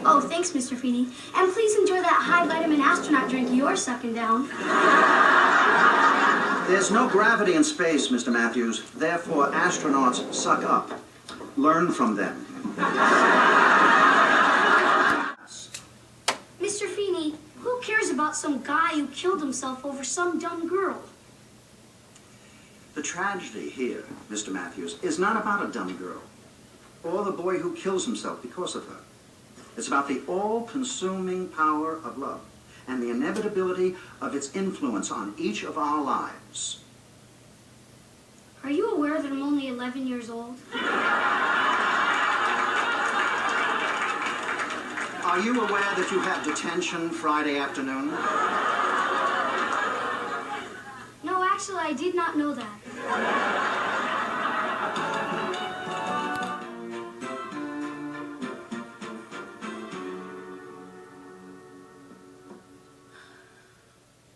Oh, thanks, Mr. Feeney. And please enjoy that high-vitamin astronaut drink you're sucking down. There's no gravity in space, Mr. Matthews. Therefore, astronauts suck up. Learn from them. Mr. Feeney, who cares about some guy who killed himself over some dumb girl? The tragedy here, Mr. Matthews, is not about a dumb girl or the boy who kills himself because of her. It's about the all-consuming power of love and the inevitability of its influence on each of our lives. Are you aware that I'm only 11 years old? Are you aware that you have detention Friday afternoon? No, actually, I did not know that.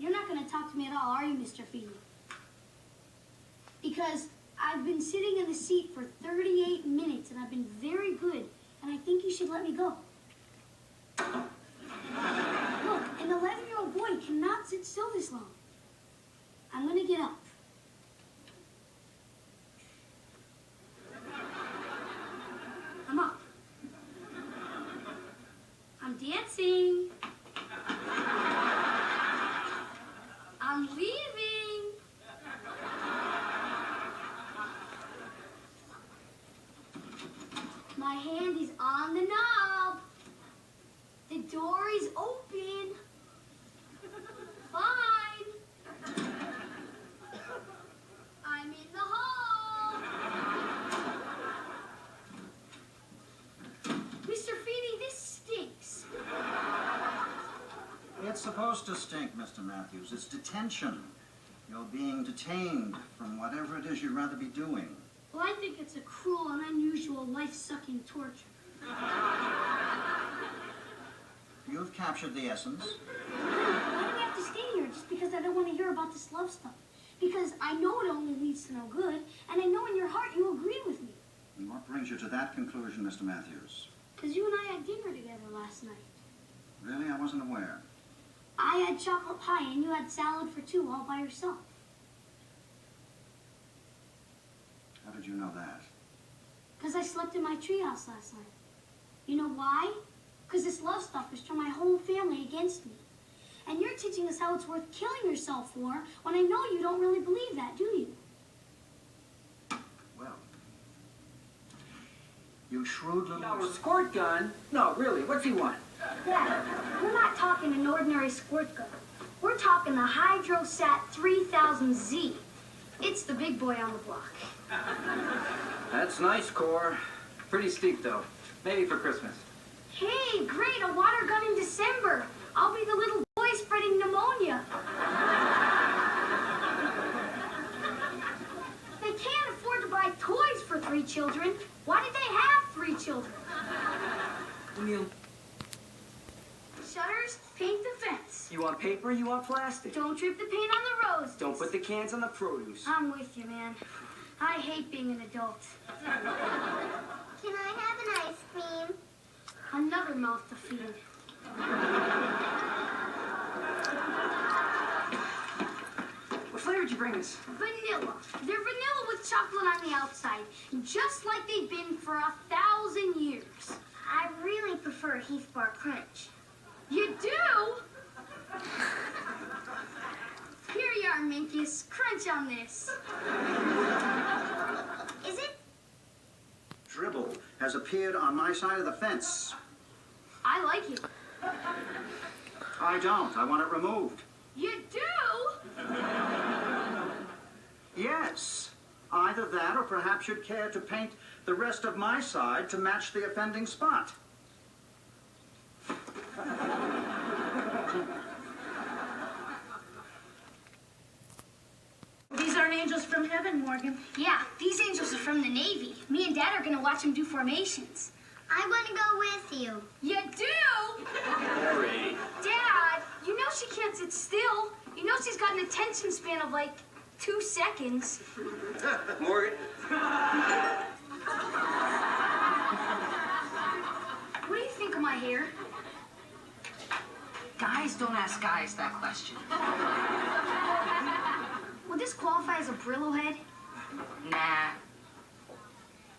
You're not going to talk to me at all, are you, Mr. Feeney? Because I've been sitting in the seat for 38 minutes, and I've been very good, and I think you should let me go. Look, an 11-year-old boy cannot sit still this long. I'm going to get up. I'm up. I'm dancing. I'm leaving. My hand is on the knob. The door is open. Fine. I'm in the hall. Mr. Feeney, this stinks. It's supposed to stink, Mr. Matthews. It's detention. You're being detained from whatever it is you'd rather be doing. Well, I think it's a cruel and unusual life-sucking torture. You've captured the essence. Why do we have to stay here just because I don't want to hear about this love stuff? Because I know it only leads to no good, and I know in your heart you agree with me. And what brings you to that conclusion, Mr. Matthews? Because you and I had dinner together last night. Really? I wasn't aware. I had chocolate pie, and you had salad for two all by yourself. How did you know that? Because I slept in my treehouse last night. You know why? Because this love stuff has turned my whole family against me. And you're teaching us how it's worth killing yourself for, when I know you don't really believe that, do you? Well, you shrewd little... Now, a squirt gun? No, really, what's he want? Dad, we're not talking an ordinary squirt gun. We're talking the Hydrosat 3000Z. It's the big boy on the block. That's nice, Cor. Pretty steep, though. Maybe for Christmas. Hey, great, a water gun in December. I'll be the little boy spreading pneumonia. They can't afford to buy toys for 3 children. Why did they have 3 children? Emil, Shutters, paint the fence. you want paper, you want plastic? Don't trip the paint on the roses. Don't put the cans on the produce. I'm with you, man. I hate being an adult. Can I have an ice cream? Another mouth to feed. What flavor did you bring us? Vanilla. They're vanilla with chocolate on the outside, just like they've been for 1,000 years. I really prefer Heath Bar Crunch. You do? Here you are, Minkus. Crunch on this. Is it? Dribble has appeared on my side of the fence. I like it. I don't. I want it removed. You do? Yes. Either that or perhaps you'd care to paint the rest of my side to match the offending spot. These aren't angels from heaven, Morgan. Yeah, these angels are from the Navy. Me and Dad are going to watch them do formations. I want to go with you. You do? Harry. Dad, you know she can't sit still. You know she's got an attention span of like 2 seconds. Morgan. What do you think of my my hair? Guys don't ask guys that question. Would this qualify as a Brillo head? Nah.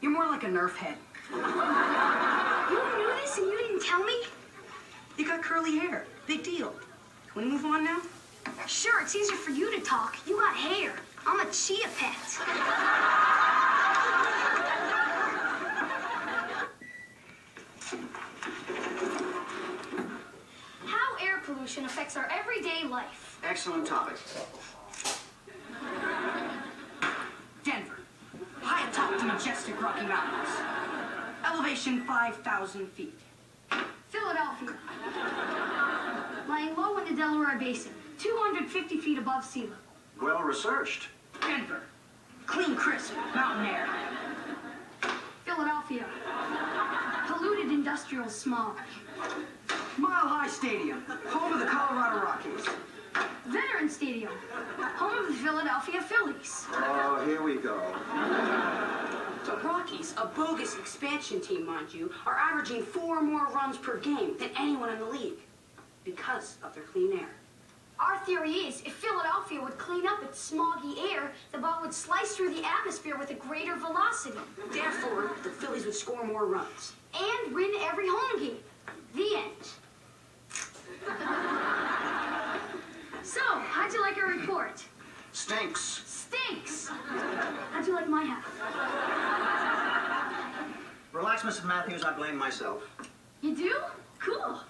You're more like a Nerf head. You knew this and you didn't tell me? You got curly hair. Big deal. Can we move on now? Sure, it's easier for you to talk. You got hair. I'm a chia pet. How air pollution affects our everyday life. Excellent topic. Denver. High atop the majestic Rocky Mountains. Elevation 5,000 feet. Philadelphia. Lying low in the Delaware Basin, 250 feet above sea level. Well researched. Denver. Clean, crisp mountain air. Philadelphia. Polluted industrial smog. Mile High Stadium. Home of the Colorado Rockies. Veteran Stadium. Home of the Philadelphia Phillies. Oh, here we go. The Rockies, a bogus expansion team, mind you, are averaging 4 more runs per game than anyone in the league because of their clean air. Our theory is, if Philadelphia would clean up its smoggy air, the ball would slice through the atmosphere with a greater velocity. Therefore, the Phillies would score more runs. And win every home game. The end. So, how'd you like our report? Stinks. Stinks! How'd you like my half? Relax, Mrs. Matthews. I blame myself. You do? Cool.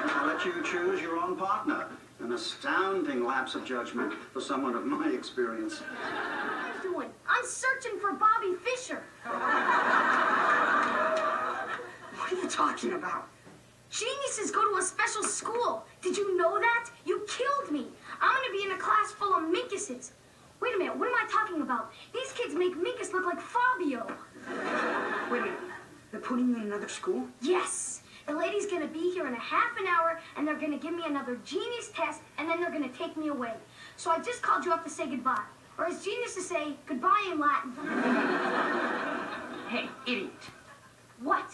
I'll let you choose your own partner. An astounding lapse of judgment for someone of my experience. What am I doing? I'm searching for Bobby Fischer. What are you talking about? Geniuses go to a special school. Did you know that? You killed me. I'm going to be in a class full of minkuses. Wait a minute, what am I talking about? These kids make minkus look like Fabio. Wait a minute. They're putting you in another school? Yes. The lady's going to be here in a half an hour, and they're going to give me another genius test, and then they're going to take me away. So I just called you up to say goodbye. Or as geniuses say, goodbye in Latin. Hey, idiot. What?